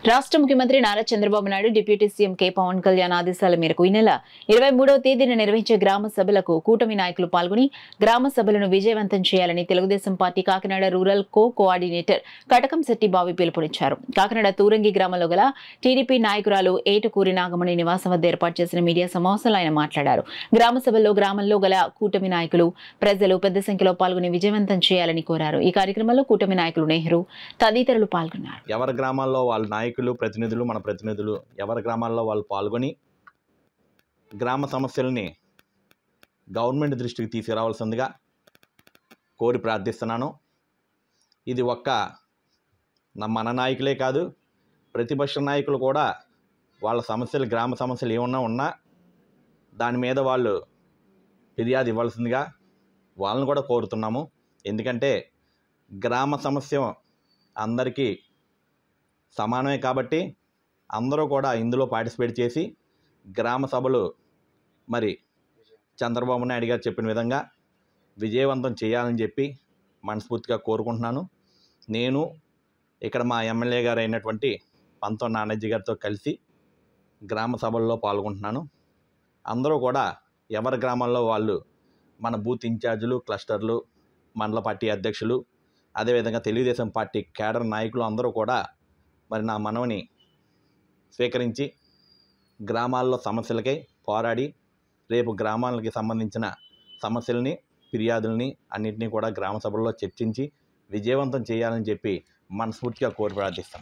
రాష్ట్ర ముఖ్యమంత్రి Nara Chandrababu Naidu deputy CM K Pavan Kalyan ఆదేశాల మేరకు ఈ నెల 23వ తేదీన నిర్వహించే గ్రామ సభలకు కూటమి నాయకులు పాల్గొని గ్రామ సభలను విజయవంతం చేయాలని Telugu Desam party Kakinada rural coordinator Katakamsetti బావి పిలుపునిచ్చారు. కాకినాడ తూరంగి గ్రామంలో గల టీడీపీ నాయకురాలు ఏటుకూరి నాగమణి నివాసం వద్ద ఏర్పాటు చేసిన మీడియా సమావేశంలో ఆయన మాట్లాడారు. గ్రామ సభల్లో గ్రామంలో గల కూటమి నాయకులు ప్రజలు పెద్ద సంఖ్యలో పాల్గొని విజయవంతం చేయాలని కోరారు. ఈ కార్యక్రమంలో కూటమి నాయకులు నెహ్రూ తదితరులు పాల్గొన్నారు. ఎవరి గ్రామాల్లో వాళ్ళ నాయకులు ప్రతినిధులు మన ప్రతినిధులు ఎవరి గ్రామాల్లో వాళ్ళు పాల్గొని గ్రామ సమస్యల్ని గవర్నమెంట్ దృష్టికి తీసుకురావాల్సిందిగా కోరి ప్రార్థిస్తున్నాను. ఇది మన నాయకులే కాదు, ప్రతిపక్ష నాయకులు కూడా వాళ్ళ సమస్యలు గ్రామ సమస్యలు ఏమన్నా ఉన్నా దాని మీద వాళ్ళు ఫిర్యాదు ఇవ్వాల్సిందిగా వాళ్ళని కూడా కోరుతున్నాము. ఎందుకంటే గ్రామ సమస్య అందరికీ సమానమే కాబట్టి అందరూ కూడా ఇందులో పార్టిసిపేట్ చేసి గ్రామ సభలు మరి చంద్రబాబు నాయుడు గారు చెప్పిన విధంగా విజయవంతం చేయాలని చెప్పి మనస్ఫూర్తిగా కోరుకుంటున్నాను. నేను ఇక్కడ మా ఎమ్మెల్యే గారు అయినటువంటి పంతం నానాజీ గారితో కలిసి గ్రామ సభల్లో పాల్గొంటున్నాను. అందరూ కూడా ఎవరి గ్రామాల్లో వాళ్ళు మన బూత్ ఇన్ఛార్జీలు, క్లస్టర్లు, మండల పార్టీ అధ్యక్షులు, అదేవిధంగా తెలుగుదేశం పార్టీ కేడర్ నాయకులు అందరూ కూడా మరి నా మనవిని స్వీకరించి గ్రామాల్లో సమస్యలకై పోరాడి రేపు గ్రామాలకి సంబంధించిన సమస్యల్ని, ఫిర్యాదుల్ని అన్నింటినీ కూడా గ్రామ సభల్లో చర్చించి విజయవంతం చేయాలని చెప్పి మనస్ఫూర్తిగా కోరి ప్రార్థిస్తున్నాను.